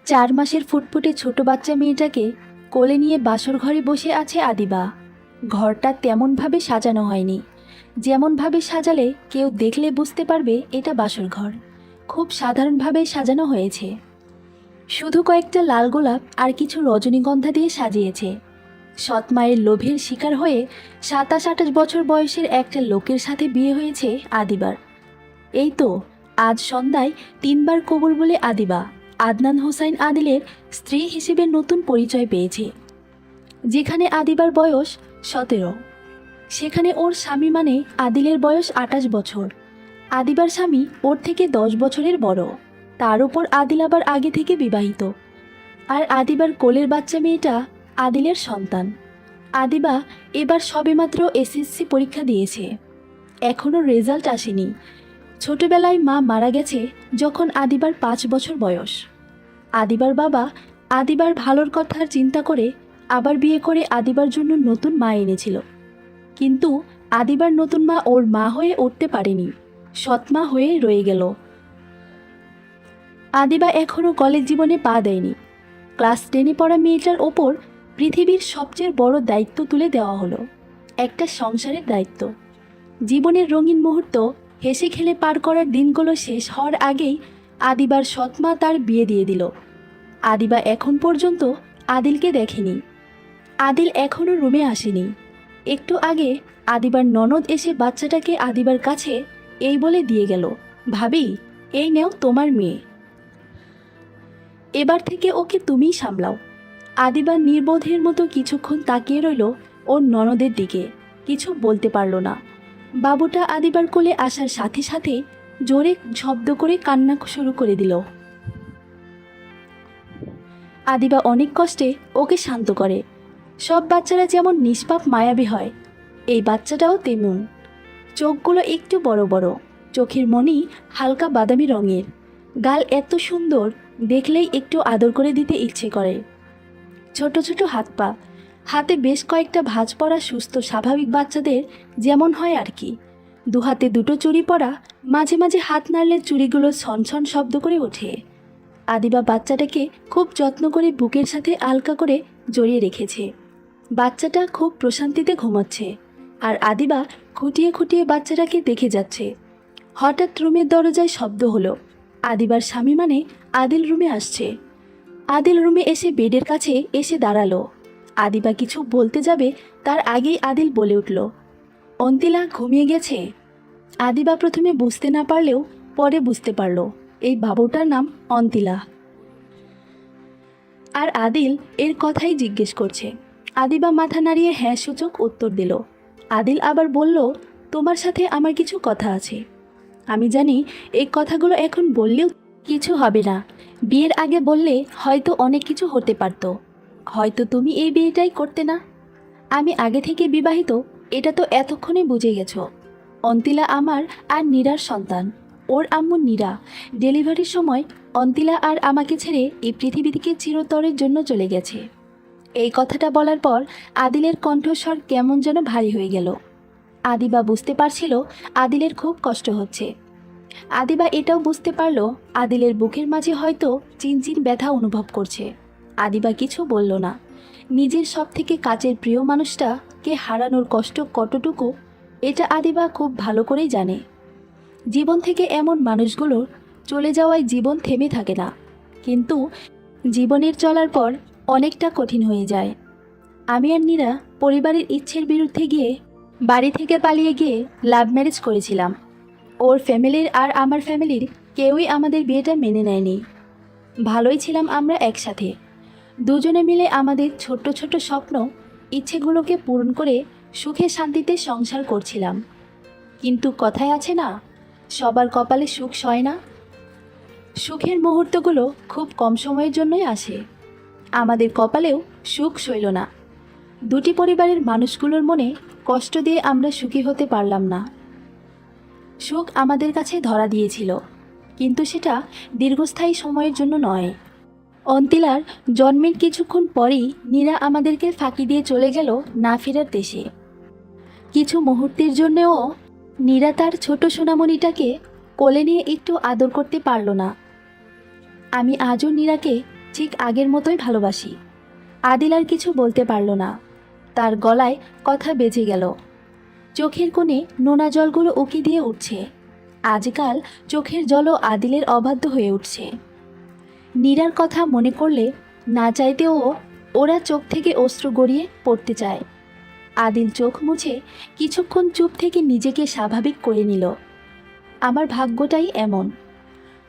4 মাসের ফুটফুটে ছোট বাচ্চা মেয়েটাকে কোলে নিয়ে বাসর ঘরে বসে আছে আদিবা। ঘরটা তেমনভাবে সাজানো হয়নি, যেমনভাবে সাজালে কেউ দেখলে বুঝতে পারবে এটা বাসর ঘর। খুব সাধারণভাবে সাজানো হয়েছে। শুধু কয়েকটা লাল গোলাপ আর কিছু রজনীগন্ধা দিয়ে সাজিয়েছে। সৎ মায়ের লোভের শিকার হয়ে 27-28 বছর বয়সের একটা লোকের সাথে বিয়ে হয়েছে আদিবার। এই তো আজ সন্ধ্যায় 3 বার কবুল বলে আদিবা আদনান হোসাইন আদিলের স্ত্রী হিসেবে নতুন পরিচয় পেয়েছে। যেখানে আদিবার বয়স 17, সেখানে ওর স্বামী মানে আদিলের বয়স 28 বছর। আদিবার স্বামী ওর থেকে 10 বছরের বড়। তার উপর আদিল আবার আগে থেকে বিবাহিত। আর আদিবার কোলের বাচ্চা মেয়েটা আদিলের সন্তান। আদিবা এবার সবেমাত্র এসএসসি পরীক্ষা দিয়েছে, এখনও রেজাল্ট আসেনি। ছোটবেলায় মা মারা গেছে যখন আদিবার 5 বছর বয়স। আদিবার বাবা আদিবার ভালোর কথার চিন্তা করে আবার বিয়ে করে আদিবার জন্য নতুন মা এনেছিল। কিন্তু আদিবার নতুন মা ওর মা হয়ে উঠতে পারেনি, সৎমা হয়ে রয়ে গেল। আদিবা এখনও কলেজ জীবনে পা দেয়নি। ক্লাস 10-এ পড়া মেয়েটার ওপর পৃথিবীর সবচেয়ে বড় দায়িত্ব তুলে দেওয়া হলো, একটা সংসারের দায়িত্ব। জীবনের রঙিন মুহূর্ত হেসে খেলে পার করার দিনগুলো শেষ হওয়ার আগেই আদিবার সৎমা তার বিয়ে দিয়ে দিল। আদিবা এখন পর্যন্ত আদিলকে দেখেনি। আদিল এখনও রুমে আসেনি। একটু আগে আদিবার ননদ এসে বাচ্চাটাকে আদিবার কাছে এই বলে দিয়ে গেল, ভাবি এই নেও তোমার মেয়ে, এবার থেকে ওকে তুমিই সামলাও। আদিবা নির্বোধের মতো কিছুক্ষণ তাকিয়ে রইল ওর ননদের দিকে, কিছু বলতে পারল না। বাবুটা আদিবার কোলে আসার সাথে সাথে জোরে শব্দ করে কান্না শুরু করে দিল। আদিবা অনেক কষ্টে ওকে শান্ত করে। সব বাচ্চারা যেমন নিষ্পাপ মায়াবী হয়, এই বাচ্চাটাও তেমন। চোখগুলো একটু বড় বড়, চোখের মনি হালকা বাদামি রঙের, গাল এত সুন্দর দেখলেই একটু আদর করে দিতে ইচ্ছে করে। ছোট ছোট হাত পা, হাতে বেশ কয়েকটা ভাঁজ পরা সুস্থ স্বাভাবিক বাচ্চাদের যেমন হয় আর কি। দুহাতে দুটো চুড়ি পরা, মাঝে মাঝে হাত নাড়লে চুড়িগুলো ছনছন শব্দ করে ওঠে। আদিবা বাচ্চাটাকে খুব যত্ন করে বুকের সাথে আলকা করে জড়িয়ে রেখেছে। বাচ্চাটা খুব প্রশান্তিতে ঘুমাচ্ছে, আর আদিবা খুঁটিয়ে খুঁটিয়ে বাচ্চাটাকে দেখে যাচ্ছে। হঠাৎ রুমের দরজায় শব্দ হলো। আদিবার স্বামী মানে আদিল রুমে আসছে। আদিল রুমে এসে বেডের কাছে এসে দাঁড়ালো। আদিবা কিছু বলতে যাবে তার আগেই আদিল বলে উঠল, অন্তিলা ঘুমিয়ে গেছে। আদিবা প্রথমে বুঝতে না পারলেও পরে বুঝতে পারল এই বাবুটার নাম অন্তিলা। আর আদিল এর কথাই জিজ্ঞেস করছে। আদিবা মাথা নাড়িয়ে হ্যাঁ সূচক উত্তর দিল। আদিল আবার বলল, তোমার সাথে আমার কিছু কথা আছে। আমি জানি এই কথাগুলো এখন বললেও কিছু হবে না, বিয়ের আগে বললে হয়তো অনেক কিছু হতে পারত। হয়তো তুমি এই বিয়েটাই করতে না। আমি আগে থেকে বিবাহিত, এটা তো এতক্ষণে বুঝে গেছো। অন্তিলা আমার আর নীরার সন্তান। ওর আম্মু নীরা ডেলিভারির সময় অন্তিলা আর আমাকে ছেড়ে এই পৃথিবী থেকে চিরতরের জন্য চলে গেছে। এই কথাটা বলার পর আদিলের কণ্ঠস্বর কেমন যেন ভারী হয়ে গেল। আদিবা বুঝতে পারছিল আদিলের খুব কষ্ট হচ্ছে। আদিবা এটাও বুঝতে পারল আদিলের বুকের মাঝে হয়তো চিনচিন ব্যথা অনুভব করছে। আদিবা কিছু বলল না। নিজের সব থেকে কাছের প্রিয় মানুষটাকে হারানোর কষ্ট কতটুকু এটা আদিবা খুব ভালো করেই জানে। জীবন থেকে এমন মানুষগুলোর চলে যাওয়ায় জীবন থেমে থাকে না, কিন্তু জীবনের চলার পর অনেকটা কঠিন হয়ে যায়। আমি আর নীরা পরিবারের ইচ্ছের বিরুদ্ধে গিয়ে বাড়ি থেকে পালিয়ে গিয়ে লাভ ম্যারেজ করেছিলাম। ওর ফ্যামিলির আর আমার ফ্যামিলির কেউই আমাদের বিয়েটা মেনে নেয়নি। ভালোই ছিলাম আমরা একসাথে, দুজনে মিলে আমাদের ছোট্ট ছোট্ট স্বপ্ন ইচ্ছেগুলোকে পূরণ করে সুখে শান্তিতে সংসার করছিলাম। কিন্তু কথায় আছে না, সবার কপালে সুখ সয় না। সুখের মুহূর্তগুলো খুব কম সময়ের জন্যই আসে। আমাদের কপালেও সুখ সইল না। দুটি পরিবারের মানুষগুলোর মনে কষ্ট দিয়ে আমরা সুখী হতে পারলাম না। সুখ আমাদের কাছে ধরা দিয়েছিল, কিন্তু সেটা দীর্ঘস্থায়ী সময়ের জন্য নয়। অন্তিলার জন্মের কিছুক্ষণ পরেই নীরা আমাদেরকে ফাঁকি দিয়ে চলে গেল না ফেরার দেশে। কিছু মুহূর্তের জন্যও নীরা তার ছোট সোনামণিটাকে কোলে নিয়ে একটু আদর করতে পারল না। আমি আজও নীরাকে ঠিক আগের মতোই ভালোবাসি। আদিল আর কিছু বলতে পারল না। তার গলায় কথা বেজে গেল। চোখের কোণে নোনা জলগুলো উকি দিয়ে উঠছে। আজকাল চোখের জলও আদিলের অবাধ্য হয়ে উঠছে। নীরার কথা মনে করলে না চাইতেও ওরা চোখ থেকে অশ্রু গড়িয়ে পড়তে চায়। আদিল চোখ মুছে কিছুক্ষণ চুপ থেকে নিজেকে স্বাভাবিক করে নিল। আমার ভাগ্যটাই এমন,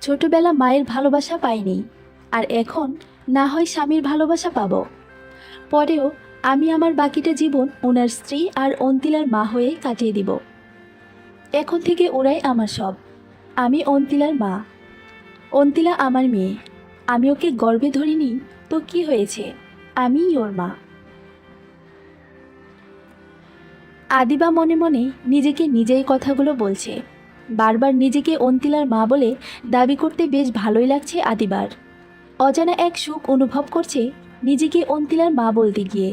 ছোটবেলা মায়ের ভালোবাসা পাইনি, আর এখন না হয় স্বামীর ভালোবাসা পাবো। পরেও আমি আমার বাকিটা জীবন ওনার স্ত্রী আর অন্তিলার মা হয়ে কাটিয়ে দিব। এখন থেকে ওরাই আমার সব। আমি অন্তিলার মা, অন্তিলা আমার মেয়ে। আমি ওকে গর্ভে ধরিনি তো কি হয়েছে, আমিই ওর মা। আদিবা মনে মনে নিজেকে নিজেই কথাগুলো বলছে। বারবার নিজেকে অন্তিলার মা বলে দাবি করতে বেশ ভালোই লাগছে আদিবার। অজানা এক সুখ অনুভব করছে নিজেকে অন্তিলার মা বলতে গিয়ে।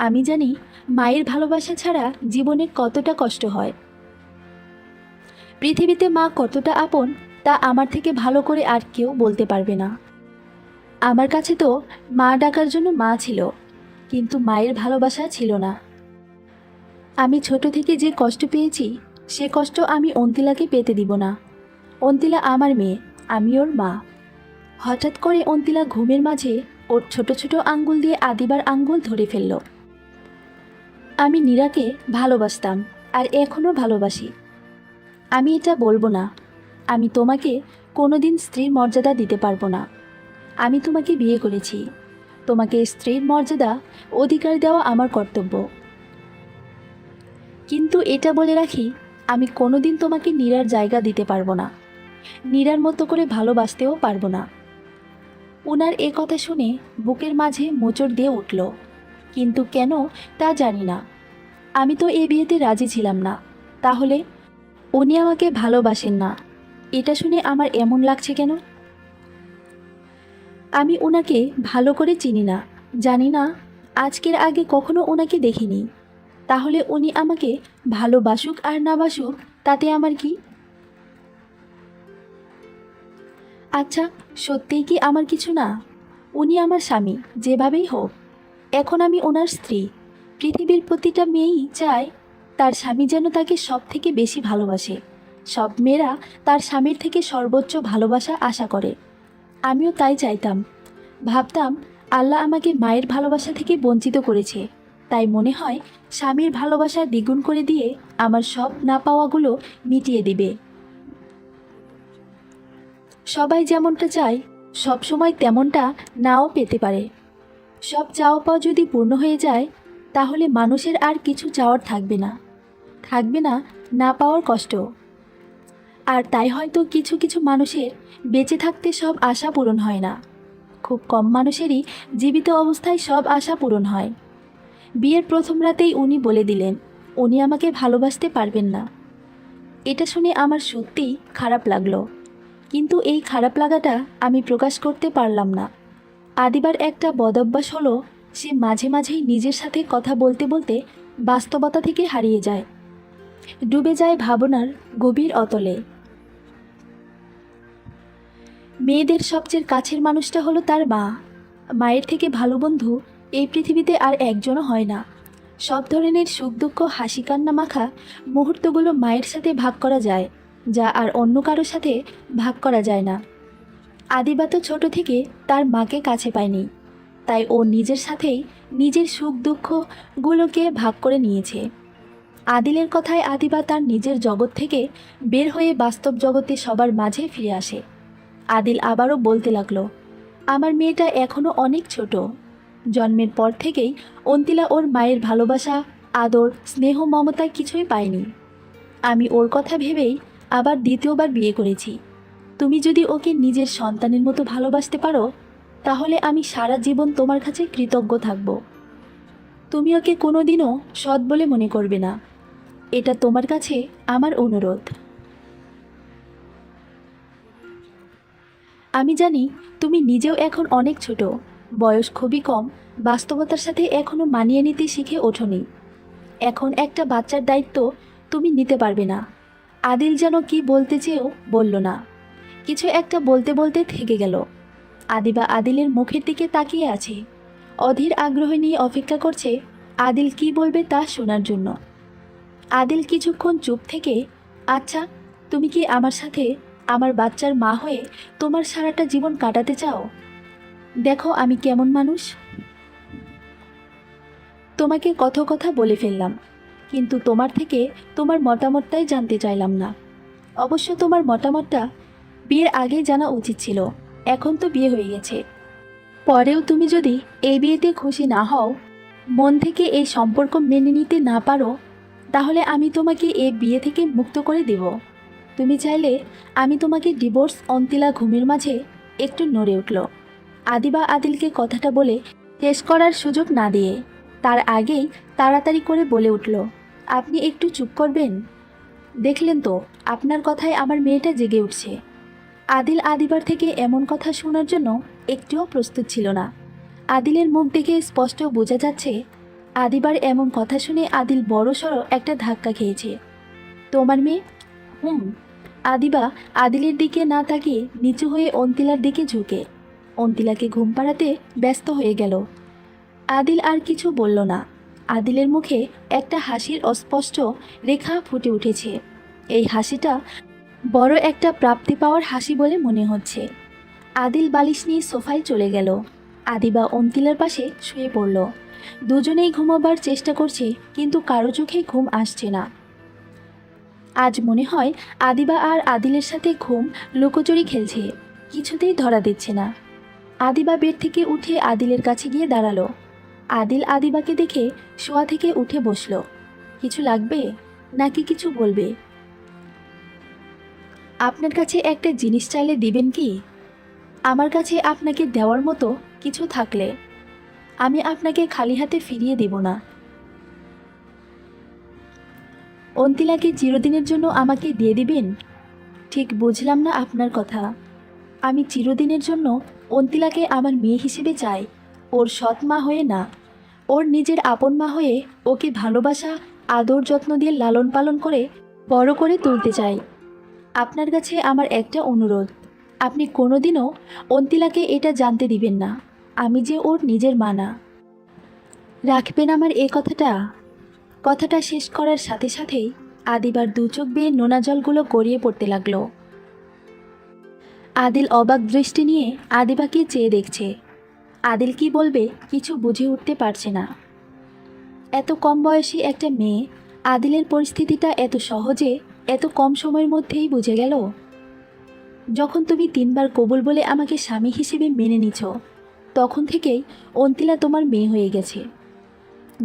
আমি জানি মায়ের ভালোবাসা ছাড়া জীবনে কতটা কষ্ট হয়। পৃথিবীতে মা কতটা আপন তা আমার থেকে ভালো করে আর কেউ বলতে পারবে না। আমার কাছে তো মা ডাকার জন্য মা ছিল, কিন্তু মায়ের ভালোবাসা ছিল না। আমি ছোট থেকে যে কষ্ট পেয়েছি সে কষ্ট আমি অন্তিলাকে পেতে দিব না। অন্তিলা আমার মেয়ে, আমি ওর মা। হঠাৎ করে অন্তিলা ঘুমের মাঝে ওর ছোট ছোট আঙ্গুল দিয়ে আদিবার আঙ্গুল ধরে ফেলল। আমি নীরাকে ভালোবাসতাম আর এখনও ভালোবাসি। আমি এটা বলবো না। আমি তোমাকে কোনোদিন স্ত্রীর মর্যাদা দিতে পারবো না। আমি তোমাকে বিয়ে করেছি, তোমাকে স্ত্রীর মর্যাদা অধিকার দেওয়া আমার কর্তব্য। কিন্তু এটা বলে রাখি, আমি কোনোদিন তোমাকে নীরার জায়গা দিতে পারবো না, নীরার মতো করে ভালোবাসতেও পারবো না। উনার এ কথা শুনে বুকের মাঝে মোচড় দিয়ে উঠল, কিন্তু কেন তা জানি না। আমি তো এ বিয়েতে রাজি ছিলাম না, তাহলে উনি আমাকে ভালোবাসেন না এটা শুনে আমার এমন লাগছে কেন? আমি ওনাকে ভালো করে চিনি না, জানি না, আজকের আগে কখনো ওনাকে দেখিনি। তাহলে উনি আমাকে ভালোবাসুক আর না বাসুক তাতে আমার কি? আচ্ছা, সত্যিই কি আমার কিছু না? উনি আমার স্বামী যেভাবেই হোক। এখন আমি ওনার স্ত্রী। পৃথিবীর প্রতিটা মেয়েই চায় তার স্বামী যেন তাকে সব থেকে বেশি ভালোবাসে। সব মেয়েরা তার স্বামীর থেকে সর্বোচ্চ ভালোবাসা আশা করে। আমিও তাই চাইতাম। ভাবতাম আল্লাহ আমাকে মায়ের ভালোবাসা থেকে বঞ্চিত করেছে, তাই মনে হয় স্বামীর ভালোবাসা দ্বিগুণ করে দিয়ে আমার সব না পাওয়াগুলো মিটিয়ে দিবে। সবাই যেমনটা চায় সব সময় তেমনটা নাও পেতে পারে। সব চাওয়া পাওয়া যদি পূর্ণ হয়ে যায় তাহলে মানুষের আর কিছু চাওয়ার থাকবে না, থাকবে না না পাওয়ার কষ্ট। আর তাই হয়তো কিছু কিছু মানুষের বেঁচে থাকতে সব আশা পূরণ হয় না। খুব কম মানুষেরই জীবিত অবস্থায় সব আশা পূরণ হয়। বিয়ের প্রথম রাতেই উনি বলে দিলেন উনি আমাকে ভালোবাসতে পারবেন না। এটা শুনে আমার সত্যিই খারাপ লাগলো, কিন্তু এই খারাপ লাগাটা আমি প্রকাশ করতে পারলাম না। আদিবার একটা বদভ্যাস হলো সে মাঝে মাঝেই নিজের সাথে কথা বলতে বলতে বাস্তবতা থেকে হারিয়ে যায়, ডুবে যায় ভাবনার গভীর অতলে। মেয়েদের সবচেয়ে কাছের মানুষটা হলো তার মা। মায়ের থেকে ভালো বন্ধু এই পৃথিবীতে আর একজনও হয় না। সব ধরনের সুখ দুঃখ হাসি কান্না মাখা মুহূর্তগুলো মায়ের সাথে ভাগ করা যায়, যা আর অন্য কারোর সাথে ভাগ করা যায় না। আদিবা তো ছোট থেকে তার মাকে কাছে পায়নি, তাই ও নিজের সাথেই নিজের সুখ দুঃখগুলোকে ভাগ করে নিয়েছে। আদিলের কথায় আদিবা তার নিজের জগৎ থেকে বের হয়ে বাস্তব জগতে সবার মাঝে ফিরে আসে। আদিল আবারও বলতে লাগলো, আমার মেয়েটা এখনও অনেক ছোট। জন্মের পর থেকেই অন্তিলা ওর মায়ের ভালোবাসা, আদর, স্নেহ, মমতা কিছুই পায়নি। আমি ওর কথা ভেবেই আবার দ্বিতীয়বার বিয়ে করেছি। তুমি যদি ওকে নিজের সন্তানের মতো ভালোবাসতে পারো তাহলে আমি সারা জীবন তোমার কাছে কৃতজ্ঞ থাকব। তুমি ওকে কোনোদিনও সৎ বলে মনে করবে না, এটা তোমার কাছে আমার অনুরোধ। আমি জানি তুমি নিজেও এখন অনেক ছোট, বয়স খুবই কম, বাস্তবতার সাথে এখনও মানিয়ে নিতে শিখে ওঠোনি। এখন একটা বাচ্চার দায়িত্ব তুমি নিতে পারবে না। আদিল যেন কি বলতে চেয়েও বলল না, কিছু একটা বলতে বলতে থেকে গেল। আদিবা আদিলের মুখের দিকে তাকিয়ে আছে, অধীর আগ্রহ নিয়ে অপেক্ষা করছে আদিল কি বলবে তা শোনার জন্য। আদিল কিছুক্ষণ চুপ থেকে, আচ্ছা, তুমি কি আমার সাথে আমার বাচ্চার মা হয়ে তোমার সারাটা জীবন কাটাতে চাও? দেখো আমি কেমন মানুষ। তোমাকে কত কথা বলে ফেললাম, কিন্তু তোমার থেকে তোমার মতামতটাই জানতে চাইলাম না। অবশ্য তোমার মতামতটা বিয়ের আগেই জানা উচিত ছিল, এখন তো বিয়ে হয়ে গেছে। পরেও তুমি যদি এই বিয়েতে খুশি না হও, মন থেকে এই সম্পর্ক মেনে নিতে না পারো, তাহলে আমি তোমাকে এই বিয়ে থেকে মুক্ত করে দেব। তুমি চাইলে আমি তোমাকে ডিভোর্স। অন্তিলা ঘুমের মাঝে একটু নড়ে উঠল। আদিবা আদিলকে কথাটা বলে শেষ করার সুযোগ না দিয়ে তার আগেই তাড়াতাড়ি করে বলে উঠল, আপনি একটু চুপ করবেন? দেখলেন তো, আপনার কথায় আমার মেয়েটা জেগে উঠছে। আদিল আদিবার থেকে এমন কথা শোনার জন্য একটুও প্রস্তুত ছিল না। আদিলের মুখ দেখে স্পষ্ট বোঝা যাচ্ছে আদিবার এমন কথা শুনে আদিল বড়সড় একটা ধাক্কা খেয়েছে। তোমার মেয়ে? আদিবা আদিলের দিকে না তাকিয়ে নিচু হয়ে অন্তিলার দিকে ঝুঁকে অন্তিলাকে ঘুম পাড়াতে ব্যস্ত হয়ে গেল। আদিল আর কিছু বলল না। আদিলের মুখে একটা হাসির অস্পষ্ট রেখা ফুটে উঠেছে। এই হাসিটা বড় একটা প্রাপ্তি পাওয়ার হাসি বলে মনে হচ্ছে। আদিল বালিশ নিয়ে সোফায় চলে গেল। আদিবা অন্তিলার পাশে শুয়ে পড়ল। দুজনেই ঘুমাবার চেষ্টা করছে, কিন্তু কারো চোখে ঘুম আসছে না। আজ মনে হয় আদিবা আর আদিলের সাথে ঘুম লুকোচুরি খেলছে, কিছুতেই ধরা দিচ্ছে না। আদিবা বেড থেকে উঠে আদিলের কাছে গিয়ে দাঁড়ালো। আদিল আদিবাকে দেখে শোয়া থেকে উঠে বসলো। কিছু লাগবে নাকি কিছু বলবে? আপনার কাছে একটা জিনিস চাইলে দিবেন কি? আমার কাছে আপনাকে দেওয়ার মতো কিছু থাকলে আমি আপনাকে খালি হাতে ফিরিয়ে দেব না। অন্তিলাকে চিরদিনের জন্য আমাকে দিয়ে দিবেন? ঠিক বুঝলাম না আপনার কথা। আমি চিরদিনের জন্য অন্তিলাকে আমার মেয়ে হিসেবে চাই, ওর সৎ মা হয়ে না, ওর নিজের আপন মা হয়ে ওকে ভালোবাসা, আদর যত্ন দিয়ে লালন পালন করে বড় করে তুলতে চাই। আপনার কাছে আমার একটা অনুরোধ, আপনি কোনোদিনও অন্তিলাকে এটা জানতে দিবেন না আমি যে ওর নিজের মা না। রাখবেন আমার এই কথাটা? কথাটা শেষ করার সাথে সাথেই আদিবার দু চোখ বেয়ে নোনা জলগুলো গড়িয়ে পড়তে লাগলো। আদিল অবাক দৃষ্টি নিয়ে আদিবাকে চেয়ে দেখছে। আদিল কি বলবে কিছু বুঝে উঠতে পারছে না। এত কম বয়সী একটা মেয়ে আদিলের পরিস্থিতিটা এত সহজে এত কম সময়ের মধ্যেই বুঝে গেল। যখন তুমি 3 বার কবুল বলে আমাকে স্বামী হিসেবে মেনে নিছ, তখন থেকেই অন্তিলা তোমার মেয়ে হয়ে গেছে।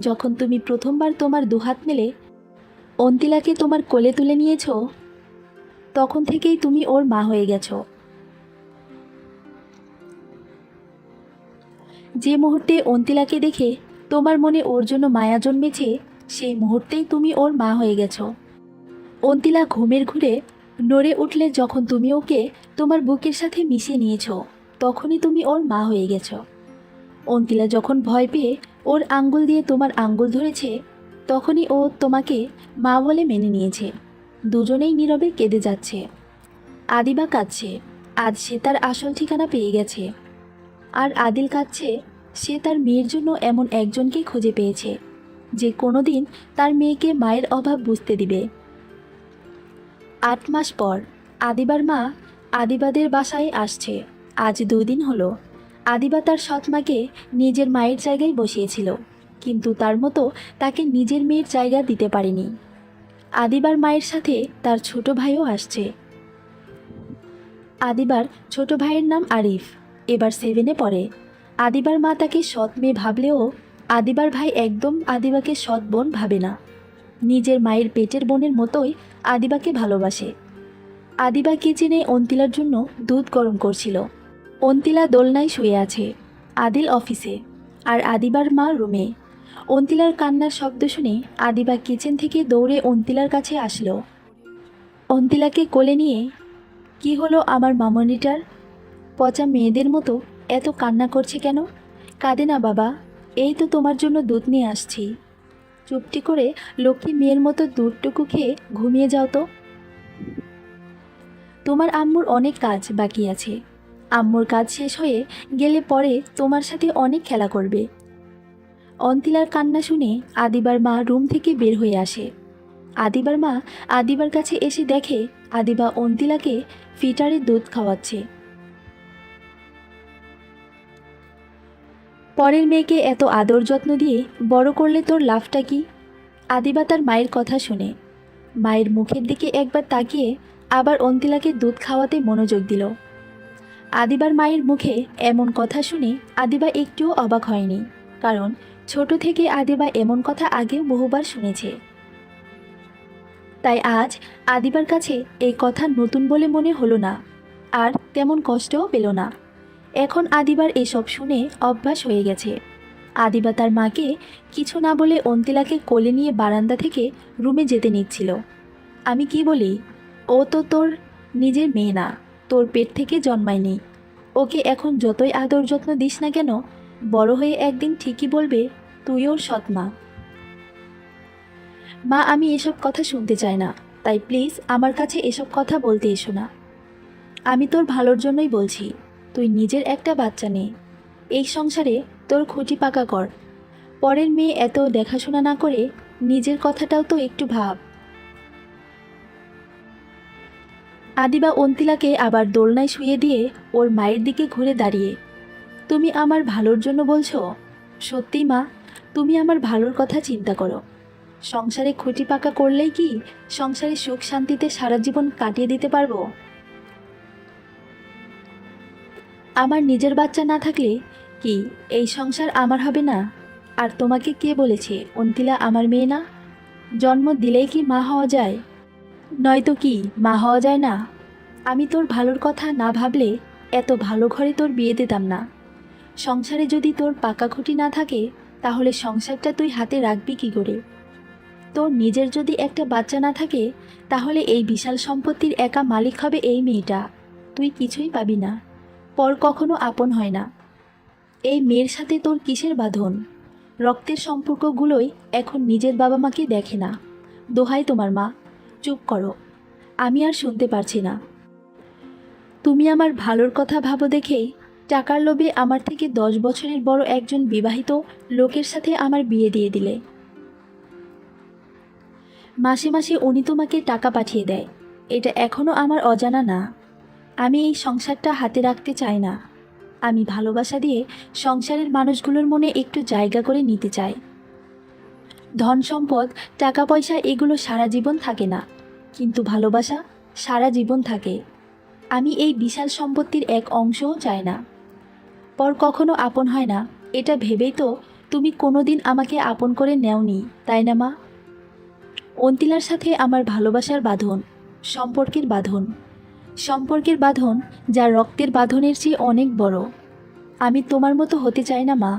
যখন তুমি প্রথমবার তোমার দুহাত মেলে অন্তিলাকে তোমার কোলে তুলে নিয়েছ, তখন থেকেই তুমি ওর মা হয়ে গেছ। যে মুহূর্তে অন্তিলাকে দেখে তোমার মনে ওর জন্য মায়া জন্মেছে, সেই মুহূর্তেই তুমি ওর মা হয়ে গেছ। অন্তিলা ঘুমের ঘুরে নড়ে উঠলে যখন তুমি ওকে তোমার বুকের সাথে মিশিয়ে নিয়েছ, তখনই তুমি ওর মা হয়ে গেছ। অন্তিলা যখন ভয় পেয়ে ওর আঙ্গুল দিয়ে তোমার আঙ্গুল ধরেছে, তখনই ও তোমাকে মা বলে মেনে নিয়েছে। দুজনেই নীরবে কেঁদে যাচ্ছে। আদিবা কাঁদছে, আজ সে তার আসল ঠিকানা পেয়ে গেছে। আর আদিল কাঁদছে, সে তার মেয়ের জন্য এমন একজনকেই খুঁজে পেয়েছে যে কোনোদিন তার মেয়েকে মায়ের অভাব বুঝতে দিবে। 8 মাস পর আদিবার মা আদিবাদের বাসায় আসছে। আজ 2 দিন হলো। আদিবা তার সৎমাকে নিজের মায়ের জায়গায় বসিয়েছিল, কিন্তু তার মতো তাকে নিজের মেয়ের জায়গা দিতে পারেনি। আদিবার মায়ের সাথে তার ছোট ভাইও আসছে। আদিবার ছোট ভাইয়ের নাম আরিফ, এবার 7-এ পড়ে। আদিবার মা তাকে সৎ মেয়ে ভাবলেও আদিবার ভাই একদম আদিবাকে সৎ বোন ভাবে না। নিজের মায়ের পেটের বোনের মতোই আদিবাকে ভালোবাসে। আদিবা কিচেনে অন্তিলার জন্য দুধ গরম করছিল। অন্তিলা দোলনায় শুয়ে আছে, আদিল অফিসে, আর আদিবার মা রুমে। অন্তিলার কান্নার শব্দ শুনে আদিবা কিচেন থেকে দৌড়ে অন্তিলার কাছে আসলো। অন্তিলাকে কোলে নিয়ে, কি হলো আমার মামনিটার? পচা মেয়েদের মতো এত কান্না করছে কেন? কাঁদে না বাবা, এই তো তোমার জন্য দুধ নিয়ে আসছি। চুপটি করে লক্ষ্মী মেয়ের মতো দুধটুকু খেয়ে ঘুমিয়ে যাও তো। তোমার আম্মুর অনেক কাজ বাকি আছে। আম্মুর কাজ শেষ হয়ে গেলে পরে তোমার সাথে অনেক খেলা করবে। অন্তিলার কান্না শুনে আদিবার মা রুম থেকে বের হয়ে আসে। আদিবার মা আদিবার কাছে এসে দেখে আদিবা অন্তিলাকে ফিটারে দুধ খাওয়াচ্ছে। পরের মেয়েকে এত আদর যত্ন দিয়ে বড় করলে তোর লাভটা কি? আদিবা তার মায়ের কথা শুনে মায়ের মুখের দিকে একবার তাকিয়ে আবার অন্তিলাকে দুধ খাওয়াতে মনোযোগ দিল। আদিবার মায়ের মুখে এমন কথা শুনে আদিবা একটুও অবাক হয়নি, কারণ ছোট থেকে আদিবা এমন কথা আগেও বহুবার শুনেছে। তাই আজ আদিবার কাছে এই কথা নতুন বলে মনে হলো না, আর তেমন কষ্টও পেল না। এখন আদিবার এসব শুনে অভ্যাস হয়ে গেছে। আদিবা তার মাকে কিছু না বলে অন্তিলাকে কোলে নিয়ে বারান্দা থেকে রুমে যেতে নিচ্ছিল। আমি কি বলি, ও তো তোর নিজের মেয়ে না, তোর পেট থেকে জন্মায়নি। ওকে এখন যতই আদর যত্ন দিস না কেন, বড় হয়ে একদিন ঠিকই বলবে তুই ওর সৎ মা। মা, আমি এসব কথা শুনতে চাই না, তাই প্লিজ আমার কাছে এসব কথা বলতে এসো না। আমি তোর ভালোর জন্যই বলছি, তুই নিজের একটা বাচ্চা নে, এই সংসারে তোর খুঁটি পাকা কর। পরের মেয়ে এত দেখাশোনা না করে নিজের কথাটাও তো একটু ভাব। আদিবা অন্তিলাকে আবার দোলনায় শুয়ে দিয়ে ওর মায়ের দিকে ঘুরে দাঁড়িয়ে, তুমি আমার ভালোর জন্য বলছো? সত্যি মা, তুমি আমার ভালোর কথা চিন্তা করো। সংসারে খুঁটি পাকা করলেই কি সংসারে সুখ শান্তিতে সারা জীবন কাটিয়ে দিতে পারবো? আমার নিজের বাচ্চা না থাকলে কি এই সংসার আমার হবে না? আর তোমাকে কে বলেছে অন্তিলা আমার মেয়ে না? জন্ম দিলেই কি মা হওয়া যায়? নয়তো কি মা হওয়া যায় না? আমি তোর ভালোর কথা না ভাবলে এত ভালো ঘরে তোর বিয়ে দিতাম না। সংসারে যদি তোর পাকা খুঁটি না থাকে, তাহলে সংসারটা তুই হাতে রাখবি কি করে? তোর নিজের যদি একটা বাচ্চা না থাকে, তাহলে এই বিশাল সম্পত্তির একা মালিক হবে এই মেয়েটা। তুই কিছুই পাবি না। পর কখনো আপন হয় না। এই মেয়ের সাথে তোর কিসের বাঁধন? রক্তের সম্পর্কগুলোই এখন নিজের বাবা মাকে দেখে না। দোহাই তোমার মা, চুপ করো। আমি আর শুনতে পারছি না। তুমি আমার ভালোর কথা ভাবো দেখেই টাকার লোভে আমার থেকে 10 বছরের বড় একজন বিবাহিত লোকের সাথে আমার বিয়ে দিয়ে দিলে। মাসে মাসে উনি তোমাকে টাকা পাঠিয়ে দেয়, এটা এখনও আমার অজানা না? আমি এই সংসারটা হাতে রাখতে চাই না। আমি ভালোবাসা দিয়ে সংসারের মানুষগুলোর মনে একটু জায়গা করে নিতে চাই। ধন সম্পদ, টাকা পয়সা এগুলো সারা জীবন থাকে না, কিন্তু ভালোবাসা সারা জীবন থাকে। আমি এই বিশাল সম্পত্তির এক অংশও চাই না। পর কখনো আপন হয় না, এটা ভেবেই তো তুমি কোনোদিন আমাকে আপন করে নেওনি, তাই না মা? অন্তিলার সাথে আমার ভালোবাসার বাঁধন, সম্পর্কের বাঁধন, সম্পর্কের বাঁধন যা রক্তের বাঁধনের চেয়ে অনেক বড়। আমি তোমার মতো হতে চাই না মা।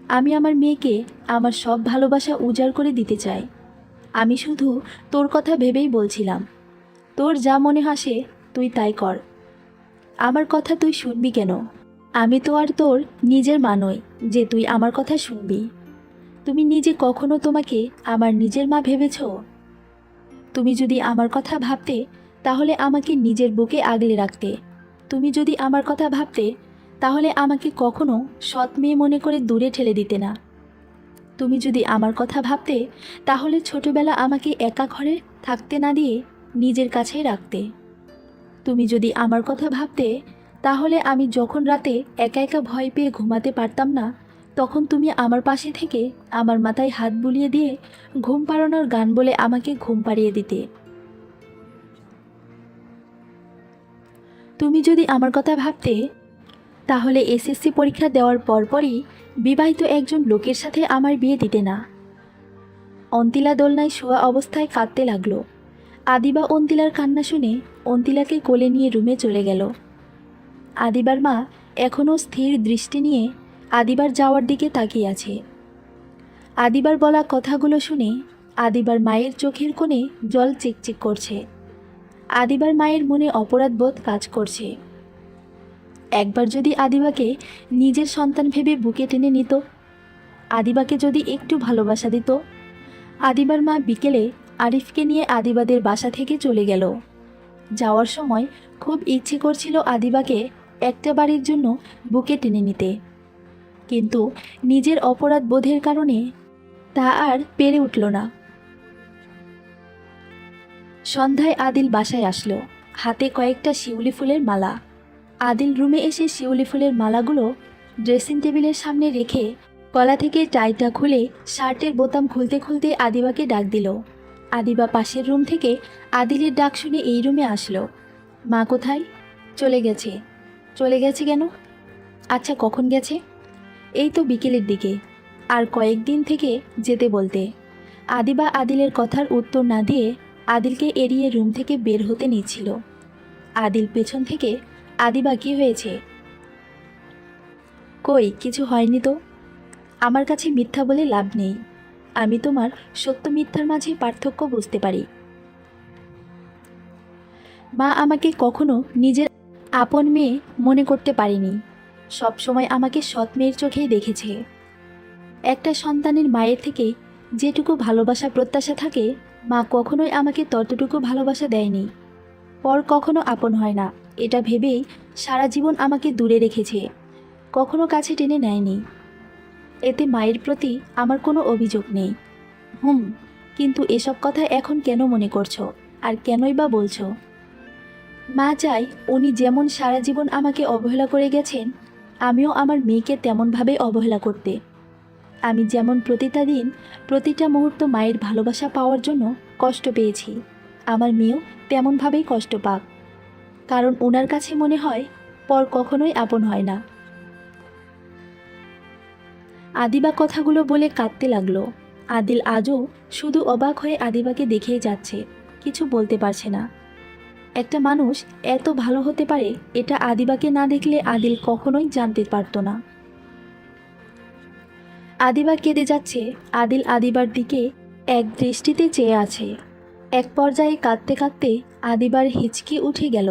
আমি আমার মেয়েকে আমার সব ভালোবাসা উজাড় করে দিতে চাই। আমি শুধু তোর কথা ভেবেই বলছিলাম, তোর যা মনে হাসে তুই তাই কর। আমার কথা তুই শুনবি কেন? আমি তো আর তোর নিজের মা নই যে তুই আমার কথা শুনবি। তুমি নিজে কখনো তোমাকে আমার নিজের মা ভেবেছ? তুমি যদি আমার কথা ভাবতে, তাহলে আমাকে নিজের বুকে আগলে রাখতে। তুমি যদি আমার কথা ভাবতে, তাহলে আমাকে কখনো সৎ মেয়ে মনে করে দূরে ঠেলে দিতে না। তুমি যদি আমার কথা ভাবতে, তাহলে ছোটবেলা আমাকে একা ঘরে থাকতে না দিয়ে নিজের কাছেই রাখতে। তুমি যদি আমার কথা ভাবতে, তাহলে আমি যখন রাতে একা একা ভয় পেয়ে ঘুমাতে পারতাম না, তখন তুমি আমার পাশে থেকে আমার মাথায় হাত বুলিয়ে দিয়ে ঘুম পাড়ানোর গান বলে আমাকে ঘুম পাড়িয়ে দিতে। তুমি যদি আমার কথা ভাবতে, তাহলে এসএসসি পরীক্ষা দেওয়ার পরপরই বিবাহিত একজন লোকের সাথে আমার বিয়ে দিতে না। অন্তিলা দোলনায় শোয়া অবস্থায় কাঁদতে লাগলো। আদিবা অন্তিলার কান্না শুনে অন্তিলাকে কোলে নিয়ে রুমে চলে গেল। আদিবার মা এখনও স্থির দৃষ্টি নিয়ে আদিবার যাওয়ার দিকে তাকিয়ে আছে। আদিবার বলা কথাগুলো শুনে আদিবার মায়ের চোখের কোণে জল চিকচিক করছে। আদিবার মায়ের মনে অপরাধবোধ কাজ করছে। একবার যদি আদিবাকে নিজের সন্তান ভেবে বুকে টেনে নিত, আদিবাকে যদি একটু ভালোবাসা দিত। আদিবার মা বিকেলে আরিফকে নিয়ে আদিবাদের বাসা থেকে চলে গেল। যাওয়ার সময় খুব ইচ্ছে করছিল আদিবাকে একটা বাড়ির জন্য বুকে টেনে নিতে, কিন্তু নিজের অপরাধ বোধের কারণে তা আর পেরে উঠল না। সন্ধ্যায় আদিল বাসায় আসলো, হাতে কয়েকটা শিউলি ফুলের মালা। আদিল রুমে এসে শিউলি ফুলের মালাগুলো ড্রেসিং টেবিলের সামনে রেখে গলা থেকে টাইটা খুলে শার্টের বোতাম খুলতে খুলতে আদিবাকে ডাক দিল। আদিবা পাশের রুম থেকে আদিলের ডাক শুনে এই রুমে আসলো। মা কোথায়? চলে গেছে। চলে গেছে কেন? আচ্ছা, কখন গেছে? এই তো বিকেলের দিকে। আর কয়েকদিন থেকে যেতে বলতে। আদিবা আদিলের কথার উত্তর না দিয়ে আদিলকে এড়িয়ে রুম থেকে বের হতে নিচ্ছিল। আদিল পেছন থেকে, আদিবা কি হয়েছে? কই, কিছু হয়নি তো। আমার কাছে মিথ্যা বলে লাভ নেই। আমি তোমার সত্য মিথ্যার মাঝে পার্থক্য বুঝতে পারি। মা আমাকে কখনো নিজের আপন মেয়ে মনে করতে পারেনি। সব সময় আমাকে সৎ মেয়ের চোখেই দেখেছে। একটা সন্তানের মায়ের থেকে যেটুকু ভালোবাসা প্রত্যাশা থাকে, মা কখনোই আমাকে ততটুকু ভালোবাসা দেয়নি। পর কখনো আপন হয় না, এটা ভেবেই সারা জীবন আমাকে দূরে রেখেছে, কখনো কাছে টেনে নেয়নি। এতে মায়ের প্রতি আমার কোনো অভিযোগ নেই। কিন্তু এসব কথা এখন কেন মনে করছো, আর কেনই বা বলছো? মা চায় উনি যেমন সারা জীবন আমাকে অবহেলা করে গেছেন, আমিও আমার মেয়েকে তেমনভাবে অবহেলা করতে। আমি যেমন প্রতিটা দিন প্রতিটা মুহূর্ত মায়ের ভালোবাসা পাওয়ার জন্য কষ্ট পেয়েছি, আমার মেয়েও তেমনভাবেই কষ্ট পাক। কারণ ওনার কাছে মনে হয় পর কখনোই আপন হয় না। আদিবা কথাগুলো বলে কাঁদতে লাগলো। আদিল আজও শুধু অবাক হয়ে আদিবাকে দেখেই যাচ্ছে, কিছু বলতে পারছে না। একটা মানুষ এত ভালো হতে পারে, এটা আদিবাকে না দেখলে আদিল কখনোই জানতে পারতো না। আদিবা কেঁদে যাচ্ছে। আদিল আদিবার দিকে এক দৃষ্টিতে চেয়ে আছে। এক পর্যায়ে কাঁদতে কাঁদতে আদিবার হিচকি উঠে গেল।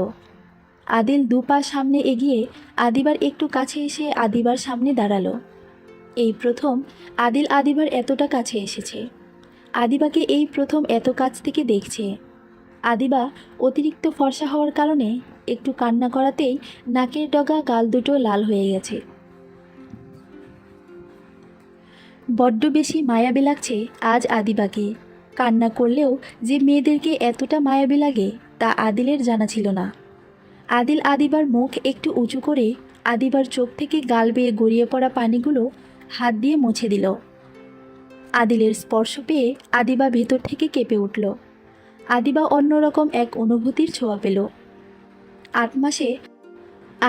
আদিল দুপা সামনে এগিয়ে আদিবার একটু কাছে এসে আদিবার সামনে দাঁড়ালো। এই প্রথম আদিল আদিবার এতটা কাছে এসেছে। আদিবাকে এই প্রথম এত কাছ থেকে দেখছে। আদিবা অতিরিক্ত ফর্সা হওয়ার কারণে একটু কান্না করাতেই নাকের ডগা, গাল দুটো লাল হয়ে গেছে। বড্ড বেশি মায়াবী লাগছে আজ আদিবাকে। কান্না করলেও যে মেয়েদেরকে এতটা মায়াবী লাগে তা আদিলের জানা ছিল না। আদিল আদিবার মুখ একটু উঁচু করে আদিবার চোখ থেকে গাল বেয়ে গড়িয়ে পড়া পানিগুলো হাত দিয়ে মুছে দিল। আদিলের স্পর্শ পেয়ে আদিবা ভেতর থেকে কেঁপে উঠল। আদিবা অন্যরকম এক অনুভূতির ছোঁয়া পেল। 8 মাসে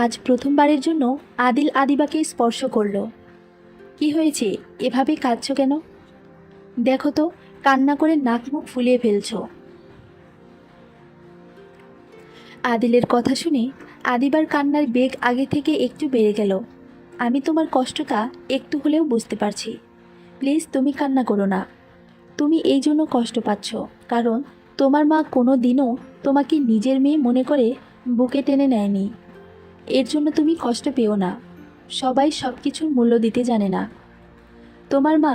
আজ প্রথমবারের জন্য আদিল আদিবাকে স্পর্শ করল। কি হয়েছে, এভাবে কাঁদছ কেন? দেখো তো, কান্না করে নাক মুখ ফুলিয়ে ফেলছ। আদিলের কথা শুনে আদিবার কান্নার বেগ আগে থেকে একটু বেড়ে গেল। আমি তোমার কষ্টটা একটু হলেও বুঝতে পারছি। প্লিজ, তুমি কান্না করো না। তুমি এই জন্য কষ্ট পাচ্ছ কারণ তোমার মা কোনো দিনও তোমাকে নিজের মেয়ে মনে করে বুকে টেনে নেয়নি। এর জন্য তুমি কষ্ট পেও না। সবাই সব কিছুর মূল্য দিতে জানে না। তোমার মা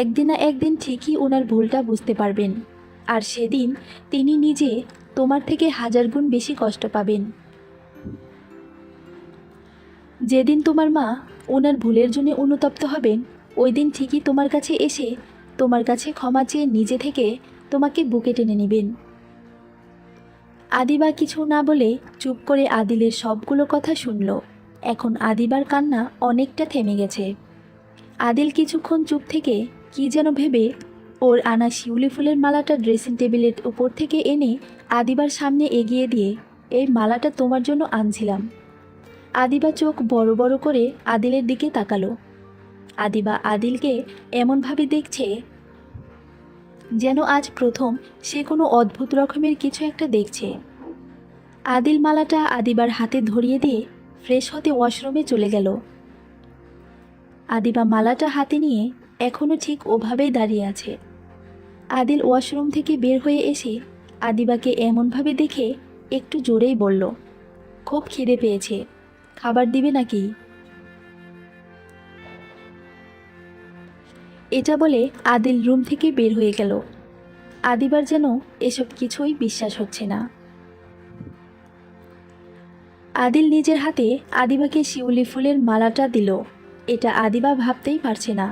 একদিন না একদিন ঠিকই ওনার ভুলটা বুঝতে পারবেন, আর সেদিন তিনি নিজে তোমার থেকে 1000 গুণ বেশি কষ্ট পাবেন। যেদিন তোমার মা ওনার ভুলের জন্য অনুতপ্ত হবেন, ওই দিন ঠিকই তোমার কাছে এসে তোমার কাছে ক্ষমা চেয়ে নিজে থেকে তোমাকে বুকে টেনে নেবেন। আদিবা কিছু না বলে চুপ করে আদিলের সবগুলো কথা শুনল। এখন আদিবার কান্না অনেকটা থেমে গেছে। আদিল কিছুক্ষণ চুপ থেকে কি যেন ভেবে ওর আনা শিউলি ফুলের মালাটা ড্রেসিং টেবিলের উপর থেকে এনে আদিবার সামনে এগিয়ে দিয়ে, এই মালাটা তোমার জন্য আনছিলাম। আদিবা চোখ বড় বড় করে আদিলের দিকে তাকালো। আদিবা আদিলকে এমনভাবে দেখছে যেন আজ প্রথম সে কোনো অদ্ভুত রকমের কিছু একটা দেখছে। আদিল মালাটা আদিবার হাতে ধরিয়ে দিয়ে ফ্রেশ হতে ওয়াশরুমে চলে গেল। আদিবা মালাটা হাতে নিয়ে এখনও ঠিক ওভাবেই দাঁড়িয়ে আছে। আদিল ওয়াশরুম থেকে বের হয়ে এসে আদিবাকে এমনভাবে দেখে একটু জোরেই বলল, খুব খিদে পেয়েছে, খাবার দিবে নাকি? এটা বলে আদিল রুম থেকে বের হয়ে গেল। আদিবার যেন এসব কিছুই বিশ্বাস হচ্ছে না। আদিল নিজের হাতে আদিবাকে শিউলি ফুলের মালাটা দিল। এটা আদিবা ভাবতেই পারছে না।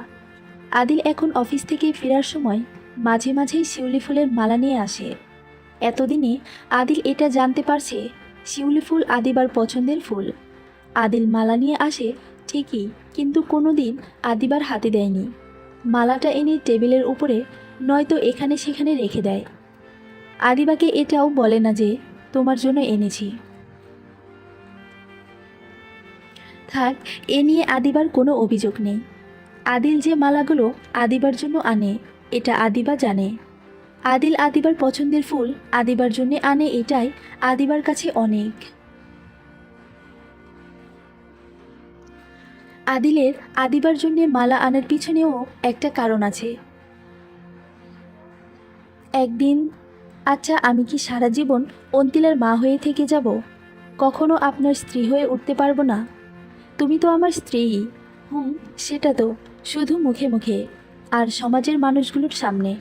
আদিল এখন অফিস থেকে ফেরার সময় মাঝে মাঝেই শিউলি ফুলের মালা নিয়ে আসে। এতদিনে আদিল এটা জানতে পারছে শিউলি ফুল আদিবার পছন্দের ফুল। আদিল মালা নিয়ে আসে ঠিকই, কিন্তু কোনোদিন আদিবার হাতে দেয়নি। মালাটা এনে টেবিলের উপরে নয়তো এখানে সেখানে রেখে দেয়। আদিবাকে এটাও বলে না যে তোমার জন্য এনেছি। থাক, এ নিয়ে আদিবার কোনো অভিযোগ নেই। আদিল যে মালাগুলো আদিবার জন্য আনে এটা আদিবা জানে। আদিল আদিবার পছন্দের ফুল আদিবার জন্য আনে, এটাই আদিবার কাছে অনেক। আদিলের আদিবার জন্য মালা আনার পিছনেও একটা কারণ আছে। একদিন, আচ্ছা আমি কি সারা জীবন অন্তিলার মা হয়ে থেকে যাব? কখনো আপনার স্ত্রী হয়ে উঠতে পারবো না? তুমি তো আমার স্ত্রী। সেটা তো শুধু মুখে মুখে, আর সমাজের মানুষগুলোর সামনে।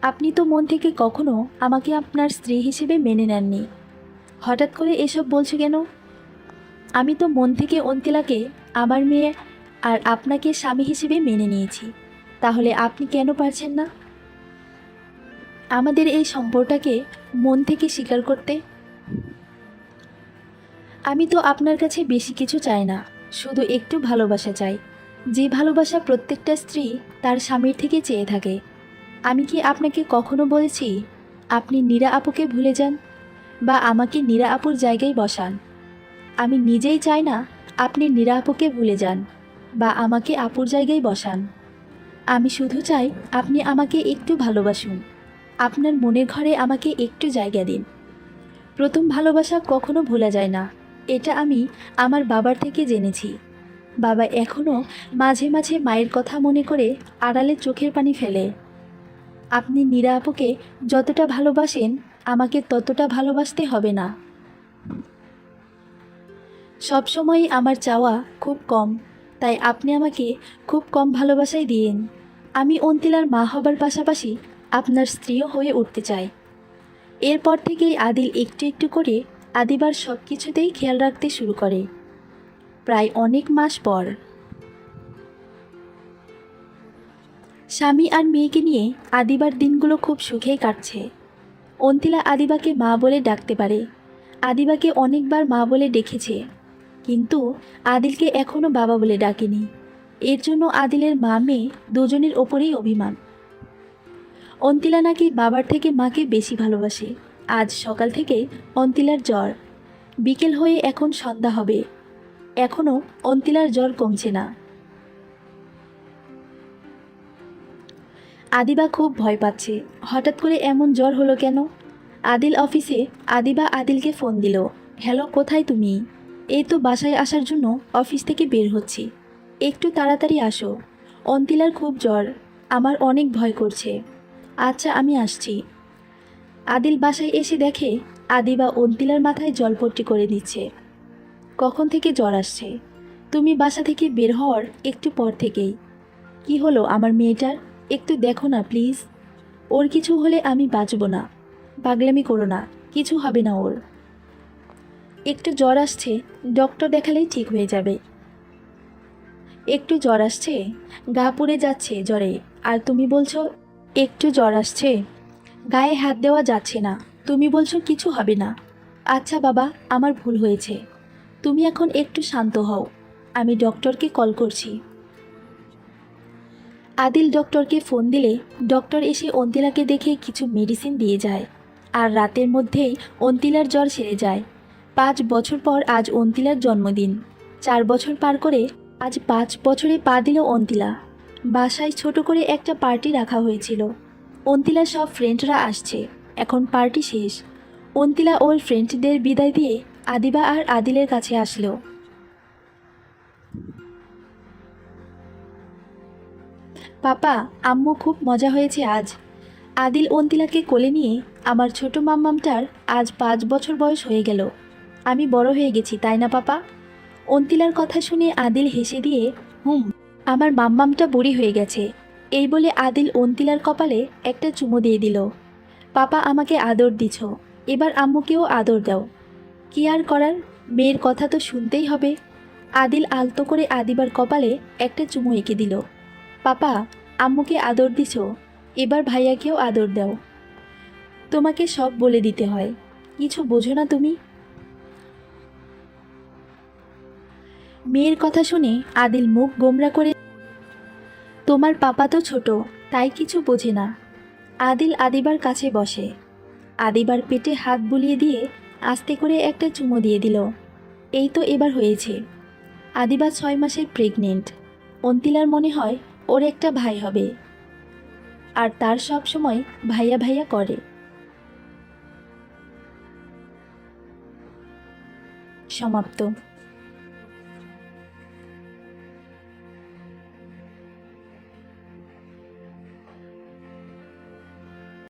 আপনি তো মন থেকে কখনো আমাকে আপনার স্ত্রী হিসেবে মেনে নেননি। হঠাৎ করে এসব বলছো কেন? আমি তো মন থেকে অন্তিলাকে আমার মেয়ে আর আপনাকে স্বামী হিসেবে মেনে নিয়েছি। তাহলে আপনি কেন পারছেন না আমাদের এই সম্পর্কটাকে মন থেকে স্বীকার করতে? আমি তো আপনার কাছে বেশি কিছু চাই না, শুধু একটু ভালোবাসা চাই। যে ভালোবাসা প্রত্যেকটা স্ত্রী তার স্বামীর থেকে চেয়ে থাকে। আমি কি আপনাকে কখনো বলেছি আপনি নীরা আপুকে ভুলে যান বা আমাকে নীরা আপুর জায়গায় বসান? আমি নিজেই চাই না আপনি নীরা আপুকে ভুলে যান বা আমাকে আপুর জায়গায় বসান। আমি শুধু চাই আপনি আমাকে একটু ভালোবাসুন। আপনার মনের ঘরে আমাকে একটু জায়গা দিন। প্রথম ভালোবাসা কখনো ভোলা যায় না, এটা আমি আমার বাবার থেকে জেনেছি। বাবা এখনও মাঝে মাঝে মায়ের কথা মনে করে আড়ালে চোখের পানি ফেলে। আপনি নীরা আপুকে যতটা ভালোবাসেন আমাকে ততটা ভালোবাসতে হবে না। সবসময়ই আমার চাওয়া খুব কম, তাই আপনি আমাকে খুব কম ভালোবাসাই দিন। আমি অন্তিলার মা হবার পাশাপাশি আপনার স্ত্রীও হয়ে উঠতে চাই। এরপর থেকেই আদিল একটু একটু করে আদিবার সব কিছুতেই খেয়াল রাখতে শুরু করে। প্রায় অনেক মাস পর স্বামী আর মেয়েকে নিয়ে আদিবার দিনগুলো খুব সুখেই কাটছে। অন্তিলা আদিবাকে মা বলে ডাকতে পারে। আদিবাকে অনেকবার মা বলে ডেকেছে, কিন্তু আদিলকে এখনও বাবা বলে ডাকেনি। এর জন্য আদিলের মা মেয়ে দুজনের ওপরেই অভিমান। অন্তিলা নাকি বাবার থেকে মাকে বেশি ভালোবাসে। আজ সকাল থেকে অন্তিলার জ্বর। বিকেল হয়ে এখন সন্ধ্যা হবে, এখনও অন্তিলার জ্বর কমছে না। আদিবা খুব ভয় পাচ্ছে। হঠাৎ করে এমন জ্বর হলো কেন? আদিল অফিসে। আদিবা আদিলকে ফোন দিল। হ্যালো, কোথায় তুমি? এই তো বাসায় আসার জন্য অফিস থেকে বের হচ্ছি, একটু তাড়াতাড়ি আসো। অন্তিলার খুব জ্বর, আমার অনেক ভয় করছে। আচ্ছা আমি আসছি। আদিল বাসায় এসে দেখে আদিবা অন্তিলার মাথায় জলপট্টি করে দিচ্ছে। কখন থেকে জ্বর আসছে? তুমি বাসা থেকে বের হওয়ার একটু পর থেকেই। কি হলো আমার মেয়েটার? একটু দেখো না প্লিজ। ওর কিছু হলে আমি বাঁচব না। পাগলামি করো না, কিছু হবে না ওর। একটু জ্বর আসছে, ডক্টর দেখালেই ঠিক হয়ে যাবে। একটু জ্বর আসছে, গা পুড়ে যাচ্ছে জ্বরে, আর তুমি বলছো একটু জ্বর আসছে? গায়ে হাত দেওয়া যাচ্ছে না, তুমি বলছো কিছু হবে না। আচ্ছা বাবা, আমার ভুল হয়েছে। তুমি এখন একটু শান্ত হও, আমি ডক্টরকে কল করছি। আদিল ডক্টরকে ফোন দিলে ডক্টর এসে অন্তিলাকে দেখে কিছু মেডিসিন দিয়ে যায়, আর রাতের মধ্যেই অন্তিলার জ্বর সেরে যায়। 5 বছর পর আজ অন্তিলার জন্মদিন। 4 বছর পার করে আজ 5 বছরে পা দিল অন্তিলা। বাসায় ছোট করে একটা পার্টি রাখা হয়েছিল। অন্তিলার সব ফ্রেন্ডরা আসছে। এখন পার্টি শেষ। অন্তিলা ওর ফ্রেন্ডদের বিদায় দিয়ে আদিবা আর আদিলের কাছে আসলো। পাপা, আম্মু, খুব মজা হয়েছে আজ। আদিল অন্তিলাকে কোলে নিয়ে, আমার ছোট মাম্মামটার আজ 5 বছর বয়স হয়ে গেল। আমি বড় হয়ে গেছি, তাই না পাপা? অন্তিলার কথা শুনে আদিল হেসে দিয়ে আমার মাম্মামটা বুড়ি হয়ে গেছে, এই বলে আদিল অন্তিলার কপালে একটা চুমু দিয়ে দিল। পাপা আমাকে আদর দিছ, এবার আম্মুকেও আদর দাও। কি আর করার, মেয়ের কথা তো শুনতেই হবে। আদিল আলতো করে আদিবার কপালে একটা চুমু এঁকে দিল। পাপা, আম্মুকে আদর দিছো, এবার ভাইয়াকেও আদর দাও। তোমাকে সব বলে দিতে হয়, কিছু বোঝো না তুমি? মেয়ের কথা শুনে আদিল মুখ গোমরা করে, তোমার পাপা তো ছোট, তাই কিছু বোঝে না। আদিল আদিবার কাছে বসে, আদিবার পেটে হাত বুলিয়ে দিয়ে আস্তে করে একটা চুমো দিয়ে দিল। এই তো এবার হয়েছে। আদিবা 6 মাসের প্রেগনেন্ট। অন্তিলার মনে হয় ওর একটা ভাই হবে, আর তার সব সময় ভাইয়া ভাইয়া করে। সমাপ্ত।